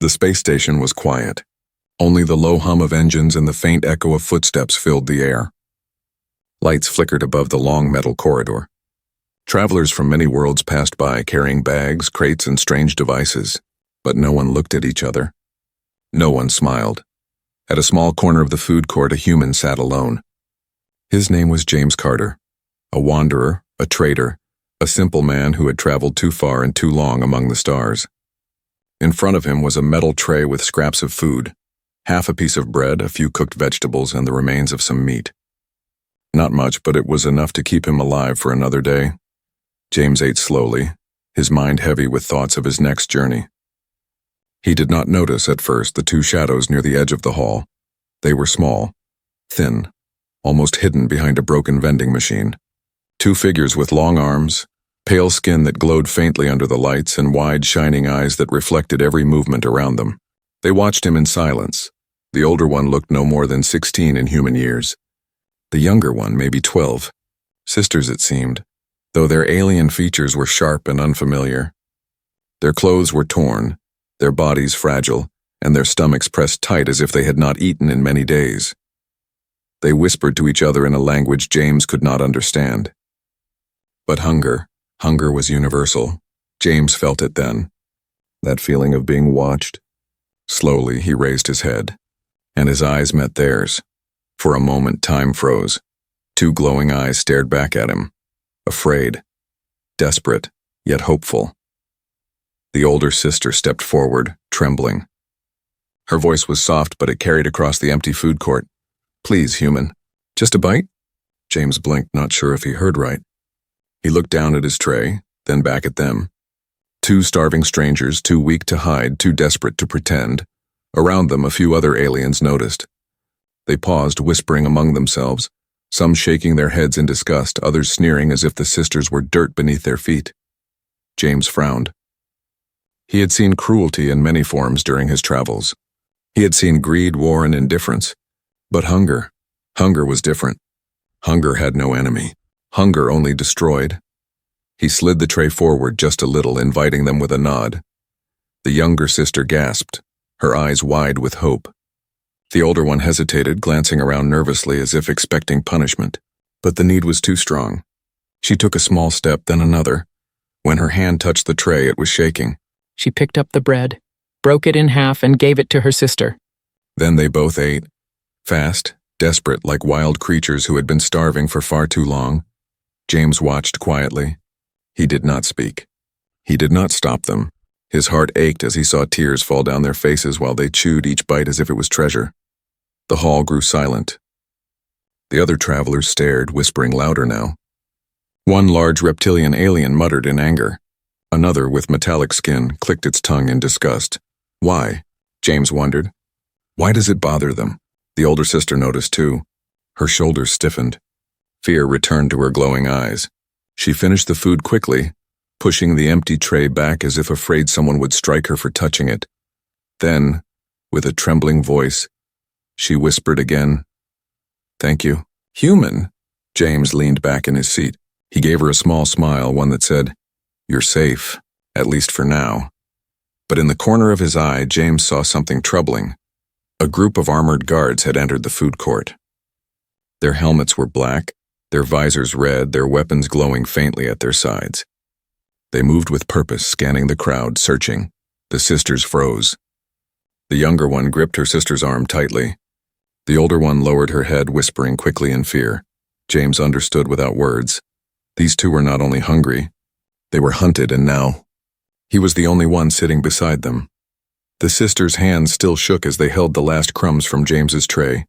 The space station was quiet. Only the low hum of engines and the faint echo of footsteps filled the air. Lights flickered above the long metal corridor. Travelers from many worlds passed by carrying bags, crates, and strange devices, but no one looked at each other. No one smiled. At a small corner of the food court, a human sat alone. His name was James Carter, a wanderer, a trader, a simple man who had traveled too far and too long among the stars. In front of him was a metal tray with scraps of food, half a piece of bread, a few cooked vegetables, and the remains of some meat. Not much, but it was enough to keep him alive for another day. James ate slowly, his mind heavy with thoughts of his next journey. He did not notice at first the two shadows near the edge of the hall. They were small, thin, almost hidden behind a broken vending machine. Two figures with long arms, pale skin that glowed faintly under the lights, and wide, shining eyes that reflected every movement around them. They watched him in silence. The older one looked no more than 16 in human years. The younger one, maybe 12. Sisters, it seemed, though their alien features were sharp and unfamiliar. Their clothes were torn, their bodies fragile, and their stomachs pressed tight as if they had not eaten in many days. They whispered to each other in a language James could not understand. But hunger was universal. James felt it then. That feeling of being watched. Slowly, he raised his head, and his eyes met theirs. For a moment, time froze. Two glowing eyes stared back at him, afraid, desperate, yet hopeful. The older sister stepped forward, trembling. Her voice was soft, but it carried across the empty food court. "Please, human. Just a bite?" James blinked, not sure if he heard right. He looked down at his tray, then back at them. Two starving strangers, too weak to hide, too desperate to pretend. Around them, a few other aliens noticed. They paused, whispering among themselves, some shaking their heads in disgust, others sneering as if the sisters were dirt beneath their feet. James frowned. He had seen cruelty in many forms during his travels. He had seen greed, war, and indifference. But hunger was different. Hunger had no enemy. Hunger only destroyed. He slid the tray forward just a little, inviting them with a nod. The younger sister gasped, her eyes wide with hope. The older one hesitated, glancing around nervously as if expecting punishment. But the need was too strong. She took a small step, then another. When her hand touched the tray, it was shaking. She picked up the bread, broke it in half, and gave it to her sister. Then they both ate, fast, desperate, like wild creatures who had been starving for far too long. James watched quietly. He did not speak. He did not stop them. His heart ached as he saw tears fall down their faces while they chewed each bite as if it was treasure. The hall grew silent. The other travelers stared, whispering louder now. One large reptilian alien muttered in anger. Another, with metallic skin, clicked its tongue in disgust. Why? James wondered. Why does it bother them? The older sister noticed too. Her shoulders stiffened. Fear returned to her glowing eyes. She finished the food quickly, pushing the empty tray back as if afraid someone would strike her for touching it. Then, with a trembling voice, she whispered again, "Thank you." "Human?" James leaned back in his seat. He gave her a small smile, one that said, "You're safe, at least for now." But in the corner of his eye, James saw something troubling. A group of armored guards had entered the food court. Their helmets were black, their visors red, their weapons glowing faintly at their sides. They moved with purpose, scanning the crowd, searching. The sisters froze. The younger one gripped her sister's arm tightly. The older one lowered her head, whispering quickly in fear. James understood without words. These two were not only hungry, they were hunted, and now he was the only one sitting beside them. The sisters' hands still shook as they held the last crumbs from James's tray.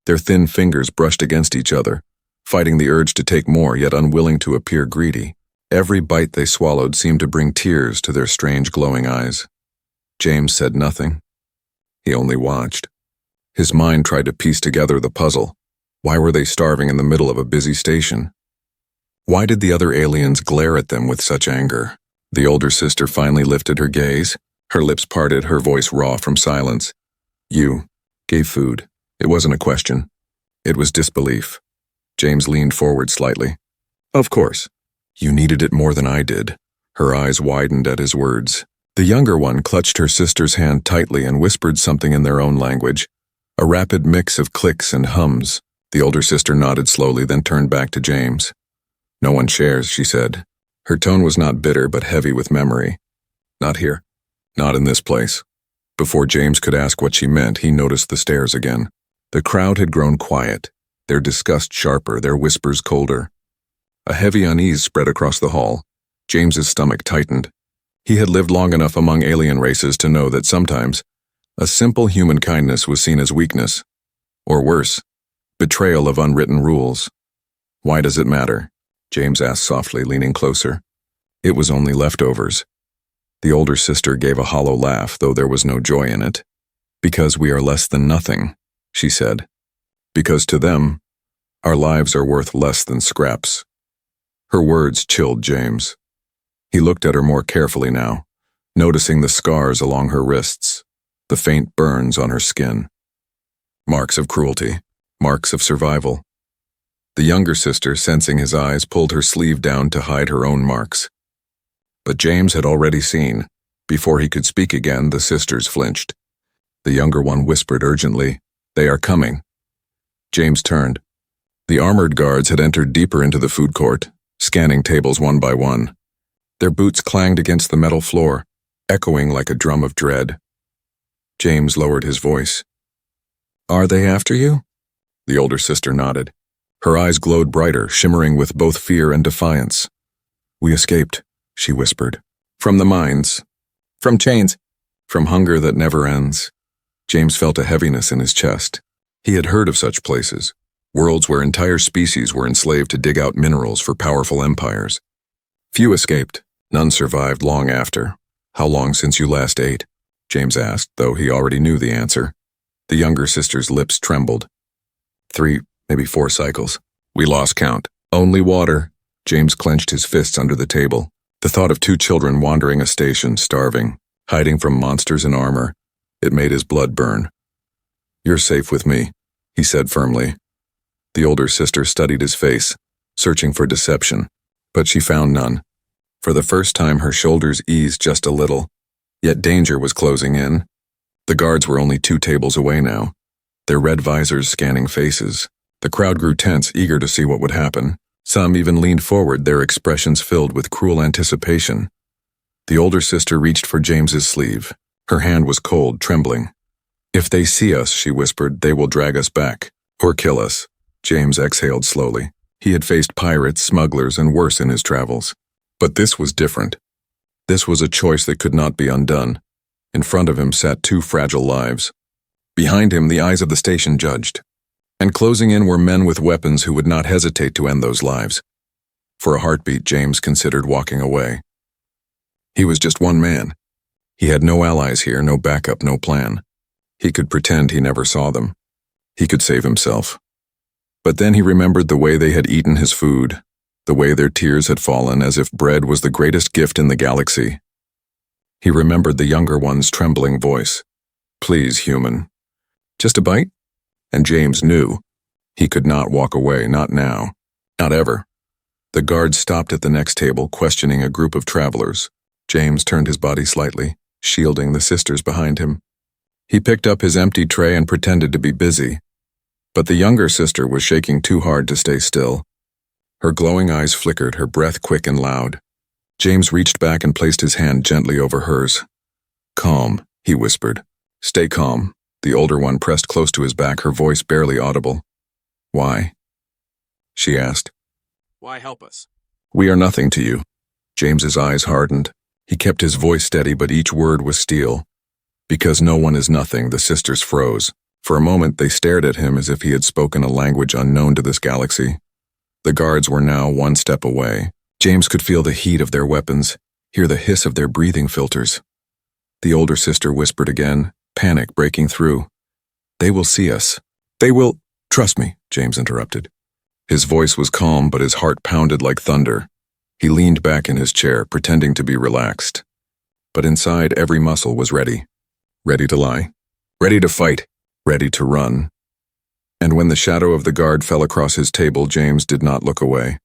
Their thin fingers brushed against each other, fighting the urge to take more, yet unwilling to appear greedy. Every bite they swallowed seemed to bring tears to their strange glowing eyes. James said nothing. He only watched. His mind tried to piece together the puzzle. Why were they starving in the middle of a busy station? Why did the other aliens glare at them with such anger? The older sister finally lifted her gaze. Her lips parted, her voice raw from silence. "You gave food. It wasn't a question. It was disbelief." James leaned forward slightly. "Of course. You needed it more than I did." Her eyes widened at his words. The younger one clutched her sister's hand tightly and whispered something in their own language, a rapid mix of clicks and hums. The older sister nodded slowly, then turned back to James. "No one shares," she said. Her tone was not bitter but heavy with memory. "Not here. Not in this place." Before James could ask what she meant, he noticed the stairs again. The crowd had grown quiet, their disgust sharper, their whispers colder. A heavy unease spread across the hall. James's stomach tightened. He had lived long enough among alien races to know that sometimes a simple human kindness was seen as weakness, or worse, betrayal of unwritten rules. "Why does it matter?" James asked softly, leaning closer. "It was only leftovers." The older sister gave a hollow laugh, though there was no joy in it. "Because we are less than nothing," she said. "Because to them, our lives are worth less than scraps." Her words chilled James. He looked at her more carefully now, noticing the scars along her wrists, the faint burns on her skin. Marks of cruelty, marks of survival. The younger sister, sensing his eyes, pulled her sleeve down to hide her own marks. But James had already seen. Before he could speak again, the sisters flinched. The younger one whispered urgently, "They are coming." James turned. The armored guards had entered deeper into the food court, scanning tables one by one. Their boots clanged against the metal floor, echoing like a drum of dread. James lowered his voice. "Are they after you?" The older sister nodded. Her eyes glowed brighter, shimmering with both fear and defiance. "We escaped," she whispered. "From the mines. From chains. From hunger that never ends." James felt a heaviness in his chest. He had heard of such places, worlds where entire species were enslaved to dig out minerals for powerful empires. Few escaped. None survived long after. "How long since you last ate?" James asked, though he already knew the answer. The younger sister's lips trembled. 3, maybe 4 cycles. We lost count. Only water. James clenched his fists under the table. The thought of 2 children wandering a station, starving, hiding from monsters in armor, it made his blood burn. "You're safe with me," he said firmly. The older sister studied his face, searching for deception, but she found none. For the first time, her shoulders eased just a little, yet danger was closing in. The guards were only 2 tables away now, their red visors scanning faces. The crowd grew tense, eager to see what would happen. Some even leaned forward, their expressions filled with cruel anticipation. The older sister reached for James's sleeve. Her hand was cold, trembling. "If they see us," she whispered, "they will drag us back, or kill us." James exhaled slowly. He had faced pirates, smugglers, and worse in his travels. But this was different. This was a choice that could not be undone. In front of him sat 2 fragile lives. Behind him, the eyes of the station judged. And closing in were men with weapons who would not hesitate to end those lives. For a heartbeat, James considered walking away. He was just one man. He had no allies here, no backup, no plan. He could pretend he never saw them. He could save himself. But then he remembered the way they had eaten his food, the way their tears had fallen as if bread was the greatest gift in the galaxy. He remembered the younger one's trembling voice. "Please, human. Just a bite?" And James knew. He could not walk away, not now, not ever. The guards stopped at the next table, questioning a group of travelers. James turned his body slightly, shielding the sisters behind him. He picked up his empty tray and pretended to be busy. But the younger sister was shaking too hard to stay still. Her glowing eyes flickered, her breath quick and loud. James reached back and placed his hand gently over hers. "Calm," he whispered. "Stay calm." The older one pressed close to his back, her voice barely audible. "Why?" she asked. "Why help us?" "We are nothing to you." James's eyes hardened. He kept his voice steady, but each word was steel. "Because no one is nothing," the sisters froze. For a moment, they stared at him as if he had spoken a language unknown to this galaxy. The guards were now 1 step away. James could feel the heat of their weapons, hear the hiss of their breathing filters. The older sister whispered again, panic breaking through. "They will see us. They will—" "Trust me," James interrupted. His voice was calm, but his heart pounded like thunder. He leaned back in his chair, pretending to be relaxed. But inside, every muscle was ready. Ready to lie. Ready to fight. Ready to run. And when the shadow of the guard fell across his table, James did not look away.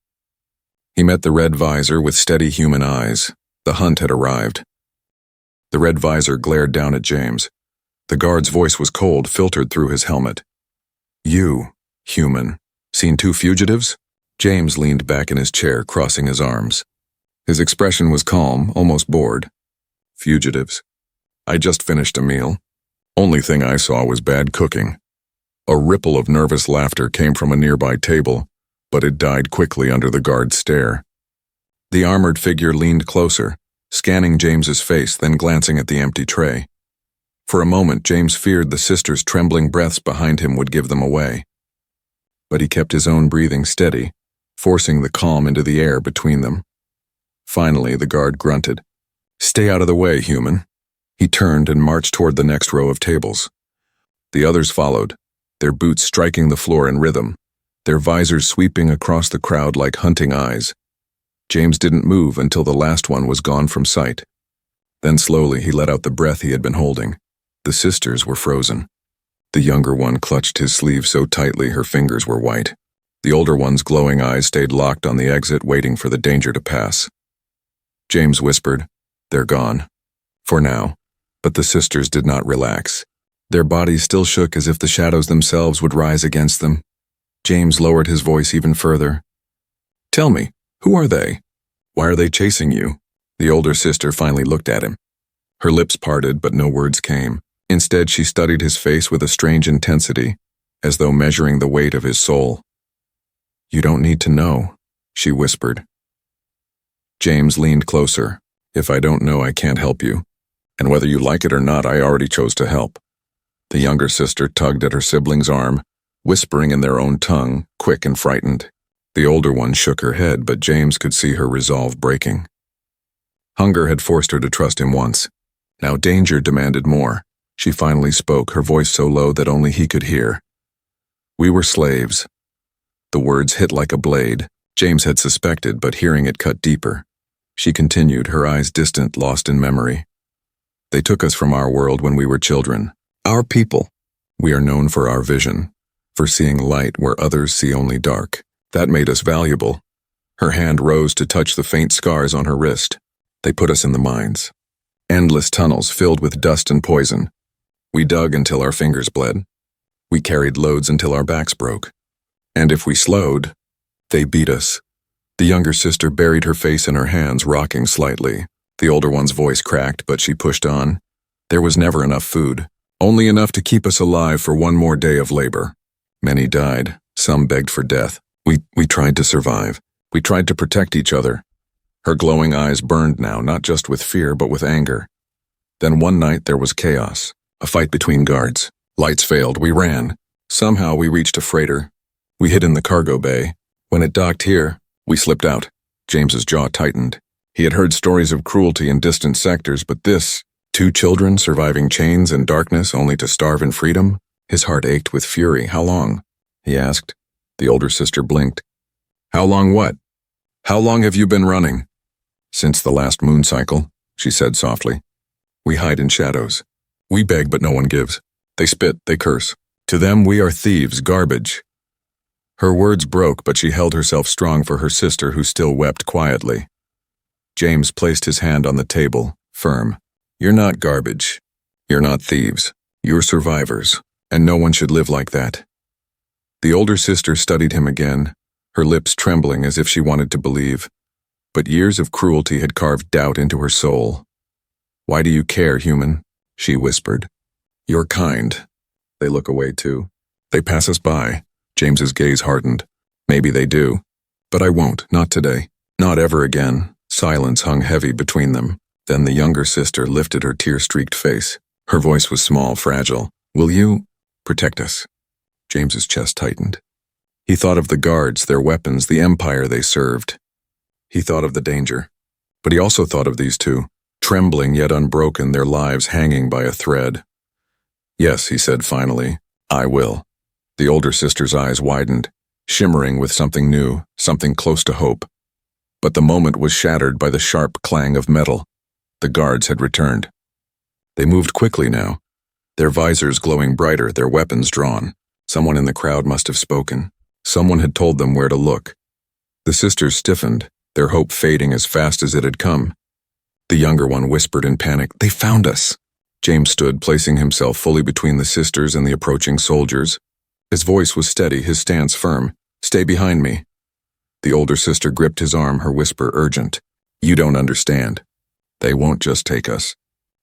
He met the red visor with steady human eyes. The hunt had arrived. The red visor glared down at James. The guard's voice was cold, filtered through his helmet. You, human, seen two fugitives? James leaned back in his chair, crossing his arms. His expression was calm, almost bored. Fugitives. I just finished a meal. Only thing I saw was bad cooking. A ripple of nervous laughter came from a nearby table, but it died quickly under the guard's stare. The armored figure leaned closer, scanning James's face, then glancing at the empty tray. For a moment, James feared the sisters' trembling breaths behind him would give them away. But he kept his own breathing steady, forcing the calm into the air between them. Finally, the guard grunted. Stay out of the way, human. He turned and marched toward the next row of tables. The others followed, their boots striking the floor in rhythm, their visors sweeping across the crowd like hunting eyes. James didn't move until the last one was gone from sight. Then slowly he let out the breath he had been holding. The sisters were frozen. The younger one clutched his sleeve so tightly her fingers were white. The older one's glowing eyes stayed locked on the exit, waiting for the danger to pass. James whispered, "They're gone. For now." But the sisters did not relax. Their bodies still shook as if the shadows themselves would rise against them. James lowered his voice even further. "Tell me, who are they? Why are they chasing you?" The older sister finally looked at him. Her lips parted, but no words came. Instead, she studied his face with a strange intensity, as though measuring the weight of his soul. "You don't need to know," she whispered. James leaned closer. "If I don't know, I can't help you. And whether you like it or not, I already chose to help." The younger sister tugged at her sibling's arm, whispering in their own tongue, quick and frightened. The older one shook her head, but James could see her resolve breaking. Hunger had forced her to trust him once. Now danger demanded more. She finally spoke, her voice so low that only he could hear. "We were slaves." The words hit like a blade. James had suspected, but hearing it cut deeper. She continued, her eyes distant, lost in memory. "They took us from our world when we were children. Our people. We are known for our vision, for seeing light where others see only dark. That made us valuable." Her hand rose to touch the faint scars on her wrist. "They put us in the mines. Endless tunnels filled with dust and poison. We dug until our fingers bled. We carried loads until our backs broke. And if we slowed, they beat us." The younger sister buried her face in her hands, rocking slightly. The older one's voice cracked, but she pushed on. "There was never enough food. Only enough to keep us alive for one more day of labor. Many died. Some begged for death. We tried to survive. We tried to protect each other." Her glowing eyes burned now, not just with fear, but with anger. Then one night there was chaos. A fight between guards. Lights failed. We ran. Somehow we reached a freighter. We hid in the cargo bay. When it docked here, we slipped out. James's jaw tightened. He had heard stories of cruelty in distant sectors, but this, 2 children surviving chains and darkness only to starve in freedom? His heart ached with fury. "How long?" he asked. The older sister blinked. "How long what? How long have you been running?" "Since the last moon cycle," she said softly. "We hide in shadows. We beg, but no one gives. They spit, they curse. To them, we are thieves, garbage." Her words broke, but she held herself strong for her sister, who still wept quietly. James placed his hand on the table, firm. "You're not garbage. You're not thieves. You're survivors, and no one should live like that." The older sister studied him again, her lips trembling as if she wanted to believe. But years of cruelty had carved doubt into her soul. "Why do you care, human?" she whispered. "You're kind." They look away too. "They pass us by." James's gaze hardened. "Maybe they do. But I won't, not today. Not ever again." Silence hung heavy between them. Then the younger sister lifted her tear-streaked face. Her voice was small, fragile. "Will you protect us?" James's chest tightened. He thought of the guards, their weapons, the empire they served. He thought of the danger. But he also thought of these two, trembling yet unbroken, their lives hanging by a thread. "Yes," he said finally, "I will." The older sister's eyes widened, shimmering with something new, something close to hope. But the moment was shattered by the sharp clang of metal. The guards had returned. They moved quickly now, their visors glowing brighter, their weapons drawn. Someone in the crowd must have spoken. Someone had told them where to look. The sisters stiffened, their hope fading as fast as it had come. The younger one whispered in panic, "They found us." James stood, placing himself fully between the sisters and the approaching soldiers. His voice was steady, his stance firm. "Stay behind me." The older sister gripped his arm, her whisper urgent. "You don't understand. They won't just take us.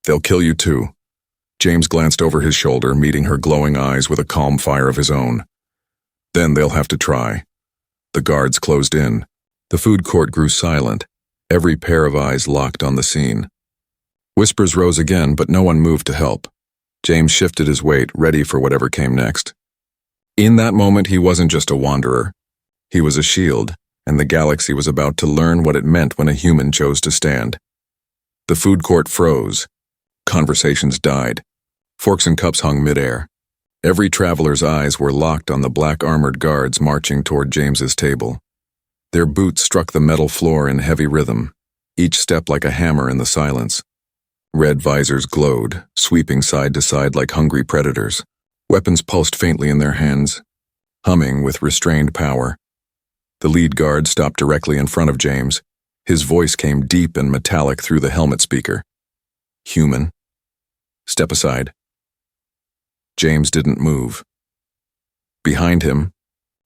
They'll kill you too." James glanced over his shoulder, meeting her glowing eyes with a calm fire of his own. "Then they'll have to try." The guards closed in. The food court grew silent, every pair of eyes locked on the scene. Whispers rose again, but no one moved to help. James shifted his weight, ready for whatever came next. In that moment, he wasn't just a wanderer. He was a shield, and the galaxy was about to learn what it meant when a human chose to stand. The food court froze. Conversations died. Forks and cups hung midair. Every traveler's eyes were locked on the black-armored guards marching toward James's table. Their boots struck the metal floor in heavy rhythm, each step like a hammer in the silence. Red visors glowed, sweeping side to side like hungry predators. Weapons pulsed faintly in their hands, humming with restrained power. The lead guard stopped directly in front of James. His voice came deep and metallic through the helmet speaker. "Human. Step aside." James didn't move. Behind him,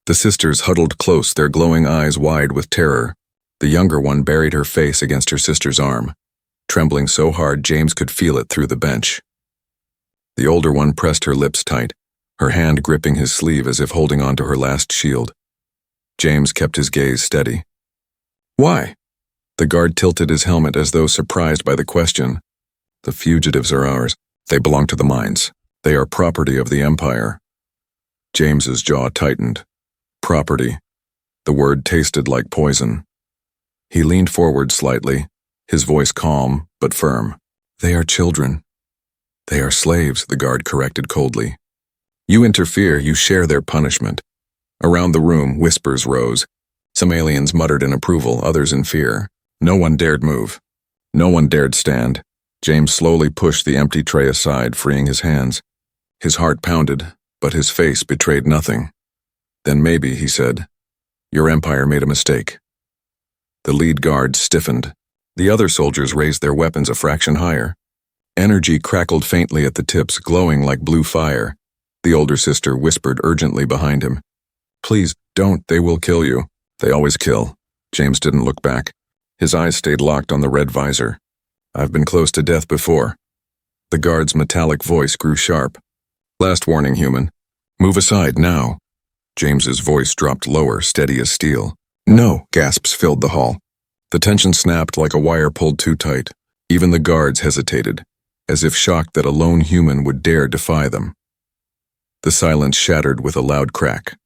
the sisters huddled close, their glowing eyes wide with terror. The younger one buried her face against her sister's arm, trembling so hard James could feel it through the bench. The older one pressed her lips tight, her hand gripping his sleeve as if holding on to her last shield. James kept his gaze steady. "Why?" The guard tilted his helmet as though surprised by the question. "The fugitives are ours. They belong to the mines. They are property of the Empire." James's jaw tightened. Property. The word tasted like poison. He leaned forward slightly, his voice calm but firm. "They are children." "They are slaves," the guard corrected coldly. "You interfere, you share their punishment." Around the room, whispers rose. Some aliens muttered in approval, others in fear. No one dared move. No one dared stand. James slowly pushed the empty tray aside, freeing his hands. His heart pounded, but his face betrayed nothing. "Then maybe," he said, "your empire made a mistake." The lead guard stiffened. The other soldiers raised their weapons a fraction higher. Energy crackled faintly at the tips, glowing like blue fire. The older sister whispered urgently behind him. "Please, don't, they will kill you." "They always kill." James didn't look back. His eyes stayed locked on the red visor. "I've been close to death before." The guard's metallic voice grew sharp. "Last warning, human. Move aside, now." James's voice dropped lower, steady as steel. "No," gasps filled the hall. The tension snapped like a wire pulled too tight. Even the guards hesitated, as if shocked that a lone human would dare defy them. The silence shattered with a loud crack.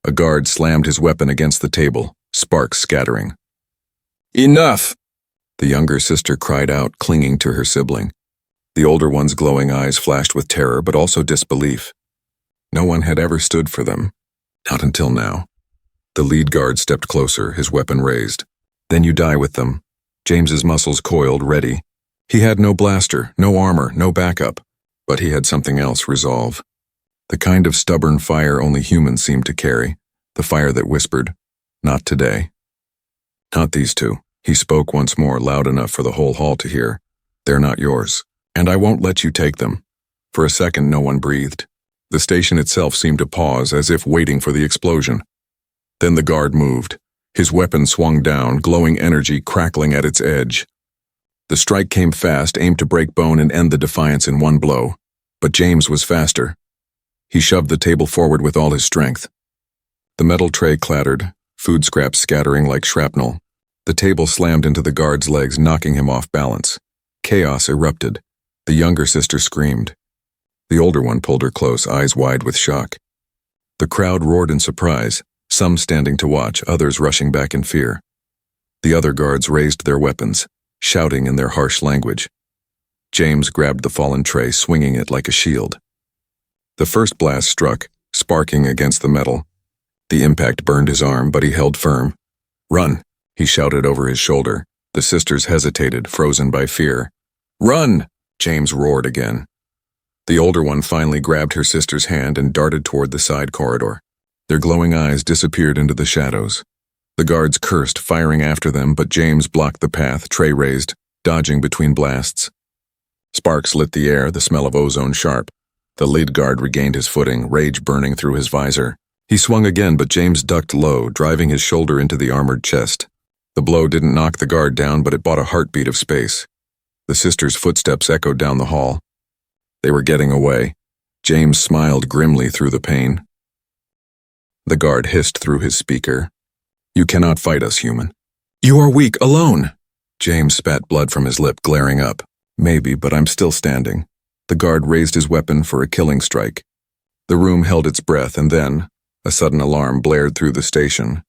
A guard slammed his weapon against the table, sparks scattering. "Enough!" The younger sister cried out, clinging to her sibling. The older one's glowing eyes flashed with terror, but also disbelief. No one had ever stood for them. Not until now. The lead guard stepped closer, his weapon raised. "Then you die with them." James's muscles coiled, ready. He had no blaster, no armor, no backup, but he had something else: resolve. The kind of stubborn fire only humans seemed to carry, the fire that whispered, "Not today." "Not these two." He spoke once more, loud enough for the whole hall to hear. "They're not yours, and I won't let you take them." For a second, no one breathed. The station itself seemed to pause, as if waiting for the explosion. Then the guard moved. His weapon swung down, glowing energy crackling at its edge. The strike came fast, aimed to break bone and end the defiance in one blow. But James was faster. He shoved the table forward with all his strength. The metal tray clattered, food scraps scattering like shrapnel. The table slammed into the guard's legs, knocking him off balance. Chaos erupted. The younger sister screamed. The older one pulled her close, eyes wide with shock. The crowd roared in surprise, some standing to watch, others rushing back in fear. The other guards raised their weapons, shouting in their harsh language. James grabbed the fallen tray, swinging it like a shield. The first blast struck, sparking against the metal. The impact burned his arm, but he held firm. "Run!" he shouted over his shoulder. The sisters hesitated, frozen by fear. "Run!" James roared again. The older one finally grabbed her sister's hand and darted toward the side corridor. Their glowing eyes disappeared into the shadows. The guards cursed, firing after them, but James blocked the path, tray raised. dodging between blasts. Sparks lit the air, the smell of ozone sharp. The lead guard regained his footing, rage burning through his visor. He swung again, but James ducked low, driving his shoulder into the armored chest. The blow didn't knock the guard down, but it bought a heartbeat of space. The sisters' footsteps echoed down the hall. They were getting away. James smiled grimly through the pain. The guard hissed through his speaker. "You cannot fight us, human." "You are weak, alone." James spat blood from his lip, glaring up. "Maybe, but I'm still standing." The guard raised his weapon for a killing strike. The room held its breath, and then a sudden alarm blared through the station.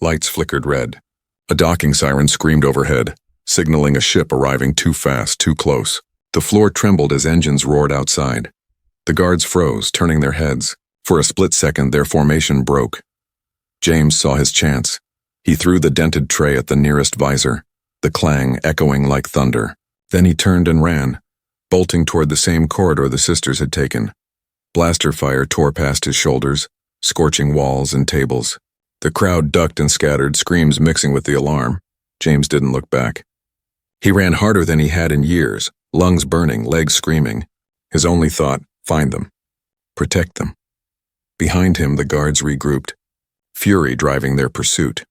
Lights flickered red. A docking siren screamed overhead, signaling a ship arriving too fast, too close. The floor trembled as engines roared outside. The guards froze, turning their heads. For a split second, their formation broke. James saw his chance. He threw the dented tray at the nearest visor, the clang echoing like thunder. Then he turned and ran, bolting toward the same corridor the sisters had taken. Blaster fire tore past his shoulders, scorching walls and tables. The crowd ducked and scattered, screams mixing with the alarm. James didn't look back. He ran harder than he had in years, lungs burning, legs screaming. His only thought, find them. Protect them. Behind him, the guards regrouped, fury driving their pursuit.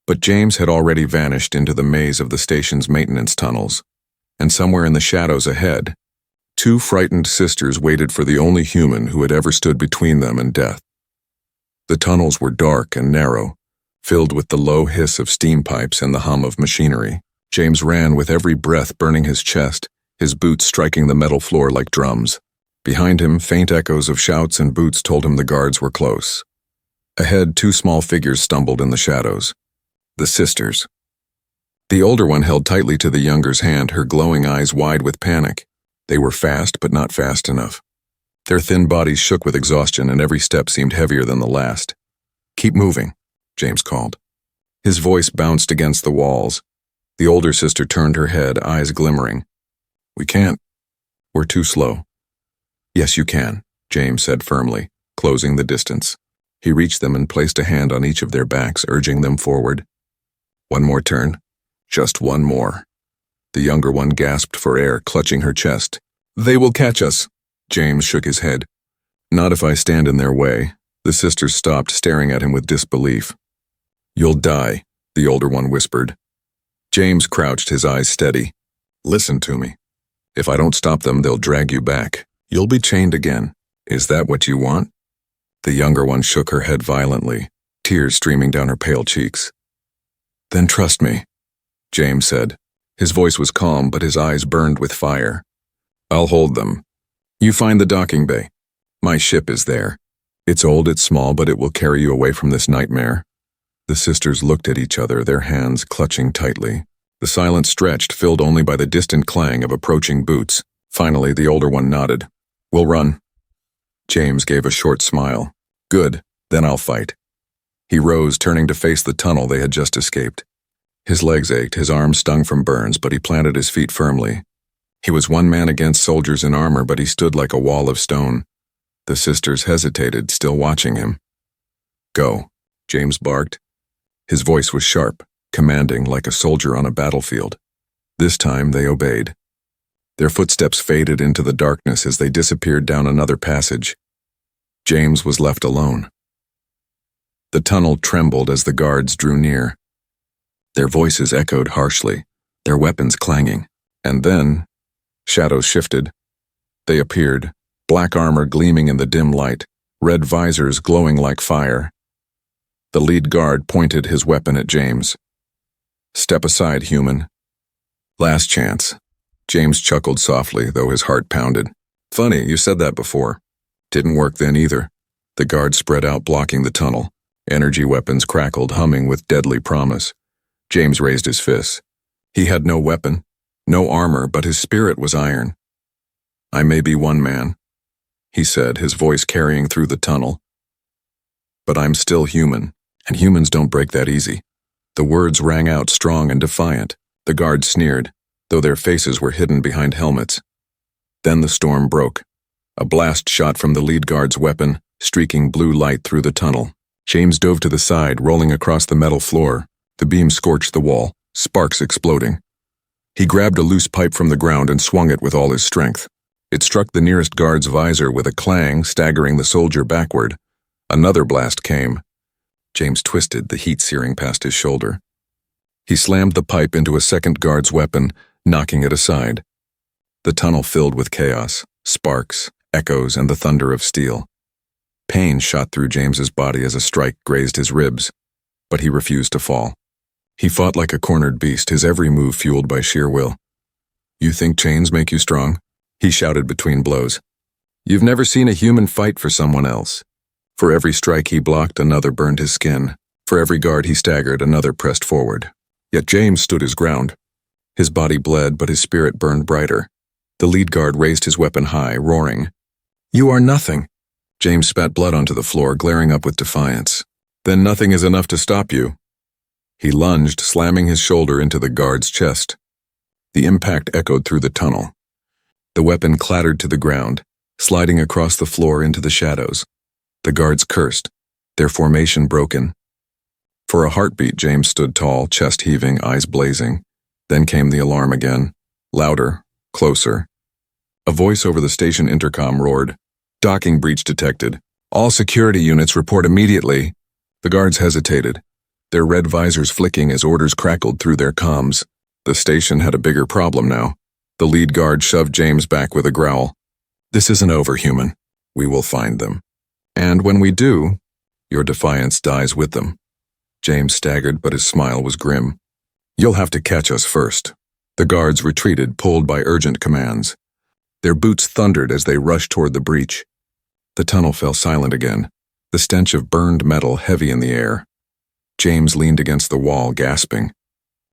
But James had already vanished into the maze of the station's maintenance tunnels, and somewhere in the shadows ahead, two frightened sisters waited for the only human who had ever stood between them and death. The tunnels were dark and narrow, filled with the low hiss of steam pipes and the hum of machinery. James ran with every breath burning his chest, his boots striking the metal floor like drums. Behind him, faint echoes of shouts and boots told him the guards were close. Ahead, two small figures stumbled in the shadows. The sisters. The older one held tightly to the younger's hand, her glowing eyes wide with panic. They were fast, but not fast enough. Their thin bodies shook with exhaustion, and every step seemed heavier than the last. "Keep moving," James called. His voice bounced against the walls. The older sister turned her head, eyes glimmering. "We can't. We're too slow." "Yes, you can," James said firmly, closing the distance. He reached them and placed a hand on each of their backs, urging them forward. "One more turn. Just one more." The younger one gasped for air, clutching her chest. "They will catch us." James shook his head. "Not if I stand in their way." The sisters stopped, staring at him with disbelief. "You'll die," the older one whispered. James crouched, his eyes steady. "Listen to me. If I don't stop them, they'll drag you back. You'll be chained again. Is that what you want?" The younger one shook her head violently, tears streaming down her pale cheeks. "Then trust me," James said. His voice was calm, but his eyes burned with fire. "I'll hold them. You find the docking bay. My ship is there. It's old, it's small, but it will carry you away from this nightmare." The sisters looked at each other, their hands clutching tightly. The silence stretched, filled only by the distant clang of approaching boots. Finally, the older one nodded. "We'll run." James gave a short smile. "Good, then I'll fight." He rose, turning to face the tunnel they had just escaped. His legs ached, his arms stung from burns, but he planted his feet firmly. He was one man against soldiers in armor, but he stood like a wall of stone. The sisters hesitated, still watching him. "Go," James barked. His voice was sharp, commanding, like a soldier on a battlefield. This time they obeyed. Their footsteps faded into the darkness as they disappeared down another passage. James was left alone. The tunnel trembled as the guards drew near. Their voices echoed harshly, their weapons clanging. And then, shadows shifted. They appeared, black armor gleaming in the dim light, red visors glowing like fire. The lead guard pointed his weapon at James. "Step aside, human." "Last chance." James chuckled softly, though his heart pounded. "Funny, you said that before." Didn't work then either. The guard spread out, blocking the tunnel. Energy weapons crackled, humming with deadly promise. James raised his fists. He had no weapon, no armor, but his spirit was iron. "I may be one man," he said, his voice carrying through the tunnel. "But I'm still human, and humans don't break that easy." The words rang out strong and defiant. The guards sneered, though their faces were hidden behind helmets. Then the storm broke. A blast shot from the lead guard's weapon, streaking blue light through the tunnel. James dove to the side, rolling across the metal floor. The beam scorched the wall, sparks exploding. He grabbed a loose pipe from the ground and swung it with all his strength. It struck the nearest guard's visor with a clang, staggering the soldier backward. Another blast came. James twisted, the heat searing past his shoulder. He slammed the pipe into a second guard's weapon, knocking it aside. The tunnel filled with chaos, sparks, echoes, and the thunder of steel. Pain shot through James's body as a strike grazed his ribs, but he refused to fall. He fought like a cornered beast, his every move fueled by sheer will. "You think chains make you strong?" he shouted between blows. "You've never seen a human fight for someone else." For every strike he blocked, another burned his skin. For every guard he staggered, another pressed forward. Yet James stood his ground. His body bled, but his spirit burned brighter. The lead guard raised his weapon high, roaring. "You are nothing." James spat blood onto the floor, glaring up with defiance. "Then nothing is enough to stop you." He lunged, slamming his shoulder into the guard's chest. The impact echoed through the tunnel. The weapon clattered to the ground, sliding across the floor into the shadows. The guards cursed, their formation broken. For a heartbeat, James stood tall, chest heaving, eyes blazing. Then came the alarm again, louder, closer. A voice over the station intercom roared, "Docking breach detected. All security units report immediately." The guards hesitated, their red visors flicking as orders crackled through their comms. The station had a bigger problem now. The lead guard shoved James back with a growl. "This isn't over, human. We will find them. And when we do, your defiance dies with them." James staggered, but his smile was grim. "You'll have to catch us first." The guards retreated, pulled by urgent commands. Their boots thundered as they rushed toward the breach. The tunnel fell silent again, the stench of burned metal heavy in the air. James leaned against the wall, gasping.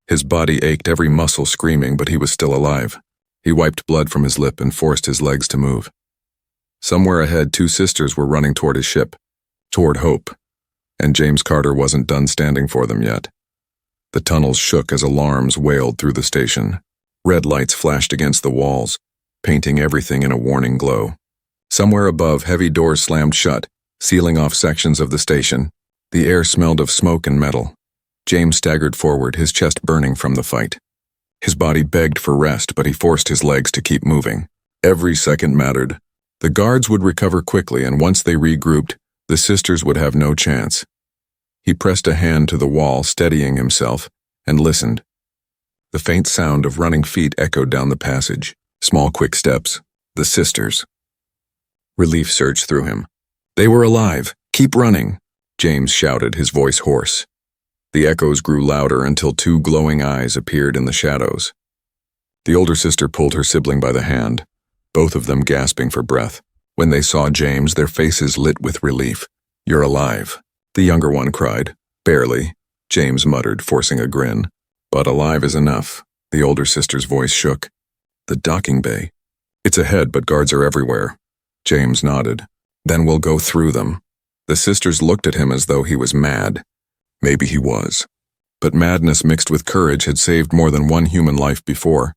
His body ached, every muscle screaming, but he was still alive. He wiped blood from his lip and forced his legs to move. Somewhere ahead, two sisters were running toward his ship, toward hope, and James Carter wasn't done standing for them yet. The tunnels shook as alarms wailed through the station. Red lights flashed against the walls, painting everything in a warning glow. Somewhere above, heavy doors slammed shut, sealing off sections of the station. The air smelled of smoke and metal. James staggered forward, his chest burning from the fight. His body begged for rest, but he forced his legs to keep moving. Every second mattered. The guards would recover quickly, and once they regrouped, the sisters would have no chance. He pressed a hand to the wall, steadying himself, and listened. The faint sound of running feet echoed down the passage. Small, quick steps. The sisters. Relief surged through him. They were alive. "Keep running," James shouted, his voice hoarse. The echoes grew louder until two glowing eyes appeared in the shadows. The older sister pulled her sibling by the hand, both of them gasping for breath. When they saw James, their faces lit with relief. "You're alive," the younger one cried. "Barely," James muttered, forcing a grin. "But alive is enough." The older sister's voice shook. "The docking bay. It's ahead, but guards are everywhere." James nodded. "Then we'll go through them." The sisters looked at him as though he was mad. Maybe he was. But madness mixed with courage had saved more than one human life before.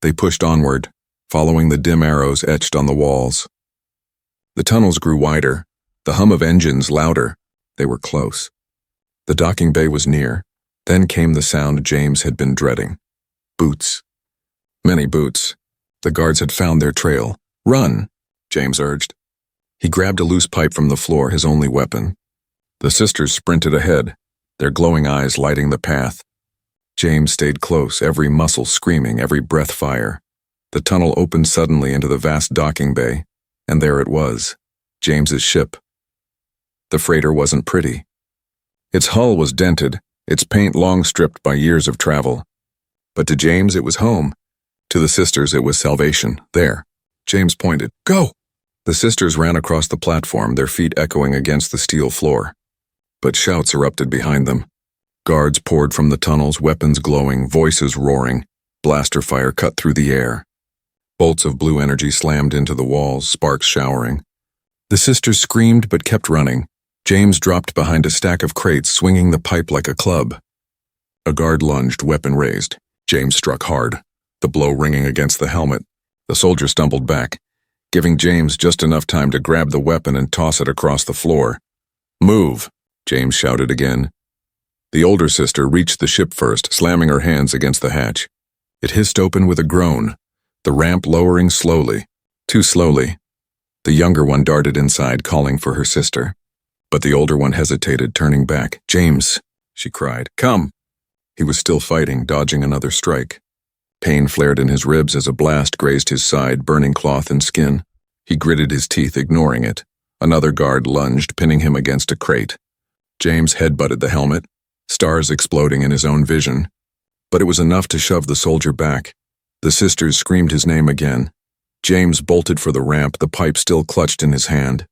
They pushed onward, following the dim arrows etched on the walls. The tunnels grew wider, the hum of engines louder. They were close. The docking bay was near. Then came the sound James had been dreading. Boots. Many boots. The guards had found their trail. "Run," James urged. He grabbed a loose pipe from the floor, his only weapon. The sisters sprinted ahead, their glowing eyes lighting the path. James stayed close, every muscle screaming, every breath fire. The tunnel opened suddenly into the vast docking bay, and there it was, James's ship. The freighter wasn't pretty. Its hull was dented, its paint long stripped by years of travel. But to James it was home. To the sisters it was salvation. There. James pointed. "Go!" The sisters ran across the platform, their feet echoing against the steel floor. But shouts erupted behind them. Guards poured from the tunnels, weapons glowing, voices roaring. Blaster fire cut through the air. Bolts of blue energy slammed into the walls, sparks showering. The sisters screamed but kept running. James dropped behind a stack of crates, swinging the pipe like a club. A guard lunged, weapon raised. James struck hard, the blow ringing against the helmet. The soldier stumbled back, giving James just enough time to grab the weapon and toss it across the floor. "Move," James shouted again. The older sister reached the ship first, slamming her hands against the hatch. It hissed open with a groan, the ramp lowering slowly, too slowly. The younger one darted inside, calling for her sister. But the older one hesitated, turning back. "James," she cried. "Come." He was still fighting, dodging another strike. Pain flared in his ribs as a blast grazed his side, burning cloth and skin. He gritted his teeth, ignoring it. Another guard lunged, pinning him against a crate. James headbutted the helmet, stars exploding in his own vision. But it was enough to shove the soldier back. The sisters screamed his name again. James bolted for the ramp, the pipe still clutched in his hand.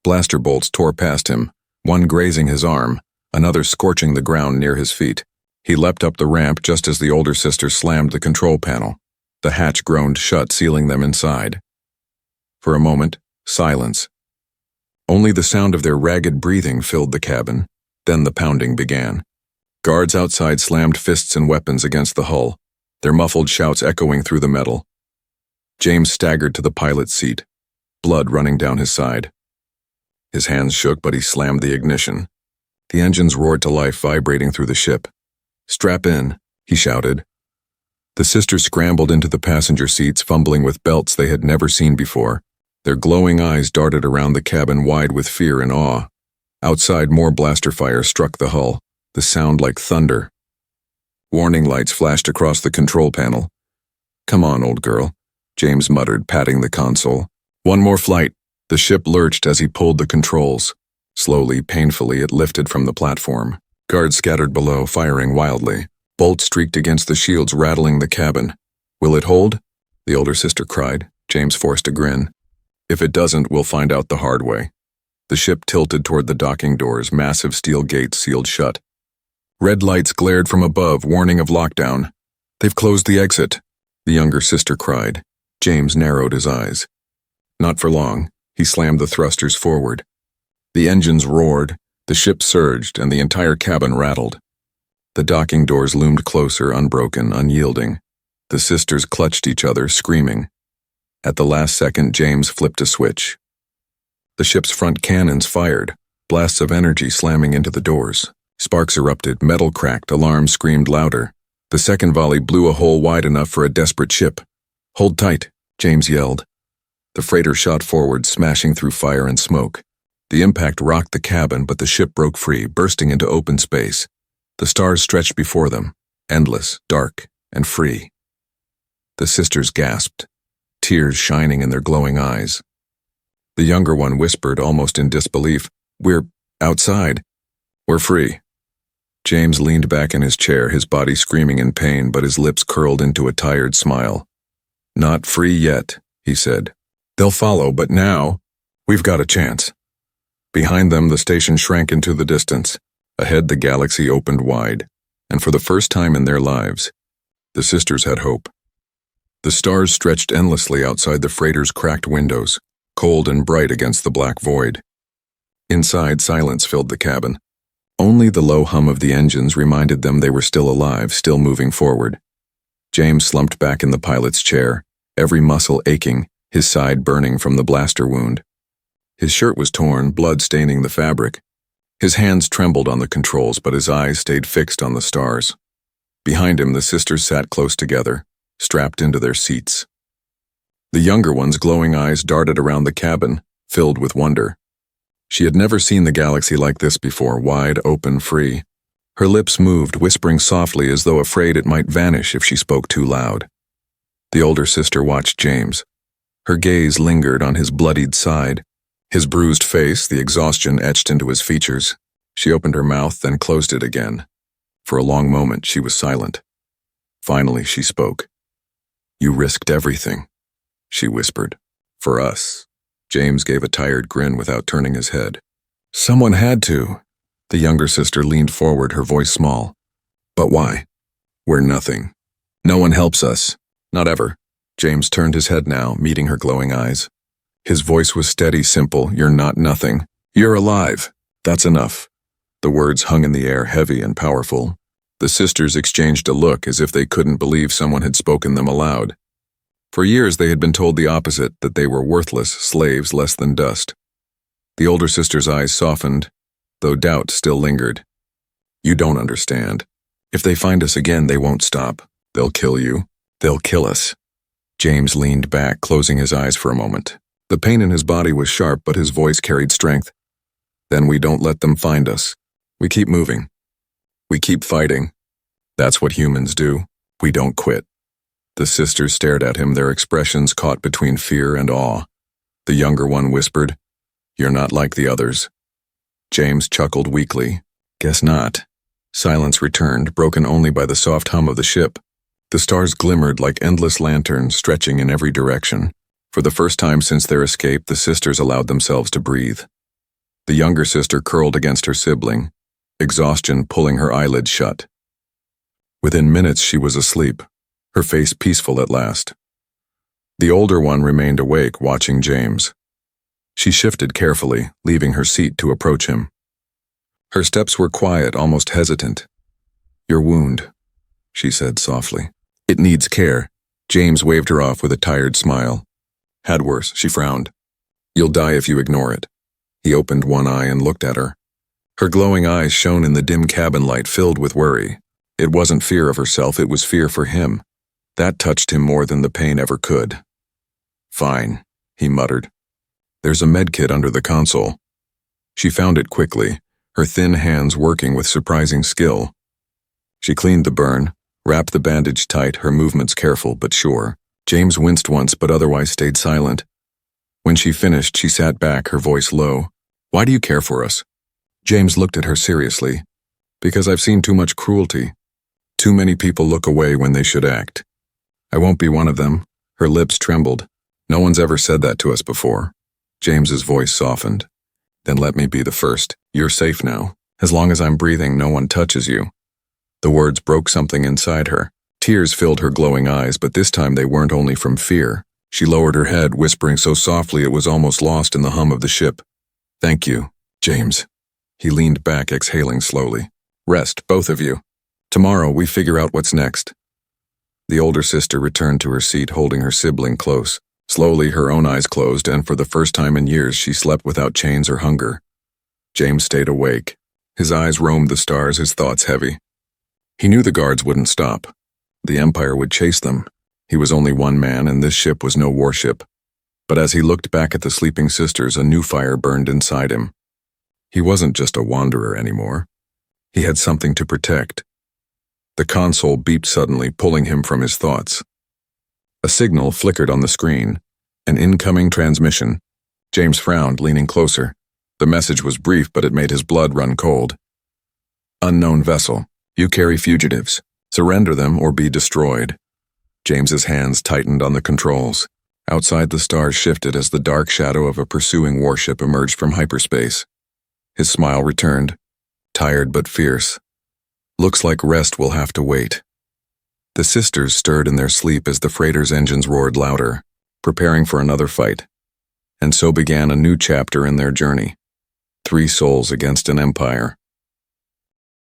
Blaster bolts tore past him, one grazing his arm, another scorching the ground near his feet. He leapt up the ramp just as the older sister slammed the control panel. The hatch groaned shut, sealing them inside. For a moment, silence. Only the sound of their ragged breathing filled the cabin. Then the pounding began. Guards outside slammed fists and weapons against the hull, their muffled shouts echoing through the metal. James staggered to the pilot's seat, blood running down his side. His hands shook, but he slammed the ignition. The engines roared to life, vibrating through the ship. "Strap in," he shouted. The sisters scrambled into the passenger seats, fumbling with belts they had never seen before. Their glowing eyes darted around the cabin, wide with fear and awe. Outside, more blaster fire struck the hull, the sound like thunder. Warning lights flashed across the control panel. "Come on, old girl," James muttered, patting the console. "One more flight." The ship lurched as he pulled the controls. Slowly, painfully, it lifted from the platform. Guards scattered below, firing wildly. Bolts streaked against the shields, rattling the cabin. "Will it hold?" the older sister cried. James forced a grin. "If it doesn't, we'll find out the hard way." The ship tilted toward the docking doors, massive steel gates sealed shut. Red lights glared from above, warning of lockdown. "They've closed the exit," the younger sister cried. James narrowed his eyes. Not for long. He slammed the thrusters forward. The engines roared, the ship surged, and the entire cabin rattled. The docking doors loomed closer, unbroken, unyielding. The sisters clutched each other, screaming. At the last second, James flipped a switch. The ship's front cannons fired, blasts of energy slamming into the doors. Sparks erupted, metal cracked, alarms screamed louder. The second volley blew a hole wide enough for a desperate ship. "Hold tight," James yelled. The freighter shot forward, smashing through fire and smoke. The impact rocked the cabin, but the ship broke free, bursting into open space. The stars stretched before them, endless, dark, and free. The sisters gasped, tears shining in their glowing eyes. The younger one whispered, almost in disbelief, "We're outside. We're free." James leaned back in his chair, his body screaming in pain, but his lips curled into a tired smile. "Not free yet," he said. "They'll follow, but now, we've got a chance." Behind them, the station shrank into the distance. Ahead, the galaxy opened wide, and for the first time in their lives, the sisters had hope. The stars stretched endlessly outside the freighter's cracked windows, cold and bright against the black void. Inside, silence filled the cabin. Only the low hum of the engines reminded them they were still alive, still moving forward. James slumped back in the pilot's chair, every muscle aching, his side burning from the blaster wound. His shirt was torn, blood staining the fabric. His hands trembled on the controls, but his eyes stayed fixed on the stars. Behind him, the sisters sat close together, strapped into their seats. The younger one's glowing eyes darted around the cabin, filled with wonder. She had never seen the galaxy like this before, wide, open, free. Her lips moved, whispering softly as though afraid it might vanish if she spoke too loud. The older sister watched James. Her gaze lingered on his bloodied side, his bruised face, the exhaustion etched into his features. She opened her mouth, then closed it again. For a long moment, she was silent. Finally, she spoke. "You risked everything," she whispered. "For us." James gave a tired grin without turning his head. "Someone had to." The younger sister leaned forward, her voice small. "But why?" "We're nothing. No one helps us. Not ever." James turned his head now, meeting her glowing eyes. His voice was steady, simple. "You're not nothing. You're alive. That's enough." The words hung in the air, heavy and powerful. The sisters exchanged a look as if they couldn't believe someone had spoken them aloud. For years they had been told the opposite, that they were worthless, slaves less than dust. The older sister's eyes softened, though doubt still lingered. "You don't understand. If they find us again, they won't stop. They'll kill you. They'll kill us. James leaned back, closing his eyes for a moment. The pain in his body was sharp, but his voice carried strength. Then we don't let them find us. We keep moving. We keep fighting. That's what humans do. We don't quit. The sisters stared at him, their expressions caught between fear and awe. The younger one whispered, "You're not like the others." James chuckled weakly. "Guess not." Silence returned, broken only by the soft hum of the ship. The stars glimmered like endless lanterns, stretching in every direction. For the first time since their escape, the sisters allowed themselves to breathe. The younger sister curled against her sibling, exhaustion pulling her eyelids shut. Within minutes she was asleep, her face peaceful at last. The older one remained awake, watching James. She shifted carefully, leaving her seat to approach him. Her steps were quiet, almost hesitant. "Your wound," she said softly. "It needs care." James waved her off with a tired smile. "Had worse," she frowned. "You'll die if you ignore it." He opened one eye and looked at her. Her glowing eyes shone in the dim cabin light, filled with worry. It wasn't fear of herself, it was fear for him. That touched him more than the pain ever could. "Fine," he muttered. "There's a medkit under the console." She found it quickly, her thin hands working with surprising skill. She cleaned the burn, wrapped the bandage tight, her movements careful but sure. James winced once but otherwise stayed silent. When she finished, she sat back, her voice low. "Why do you care for us?" James looked at her seriously. "Because I've seen too much cruelty. Too many people look away when they should act. I won't be one of them." Her lips trembled. "No one's ever said that to us before." James's voice softened. "Then let me be the first. You're safe now. As long as I'm breathing, no one touches you." The words broke something inside her. Tears filled her glowing eyes, but this time they weren't only from fear. She lowered her head, whispering so softly it was almost lost in the hum of the ship. "Thank you, James." He leaned back, exhaling slowly. "Rest, both of you. Tomorrow we figure out what's next." The older sister returned to her seat, holding her sibling close. Slowly her own eyes closed, and for the first time in years she slept without chains or hunger. James stayed awake. His eyes roamed the stars, his thoughts heavy. He knew the guards wouldn't stop. The Empire would chase them. He was only one man, and this ship was no warship. But as he looked back at the sleeping sisters, a new fire burned inside him. He wasn't just a wanderer anymore. He had something to protect. The console beeped suddenly, pulling him from his thoughts. A signal flickered on the screen. An incoming transmission. James frowned, leaning closer. The message was brief, but it made his blood run cold. "Unknown vessel. You carry fugitives. Surrender them or be destroyed." James's hands tightened on the controls. Outside, the stars shifted as the dark shadow of a pursuing warship emerged from hyperspace. His smile returned, tired but fierce. "Looks like rest will have to wait." The sisters stirred in their sleep as the freighter's engines roared louder, preparing for another fight. And so began a new chapter in their journey. 3 souls against an empire.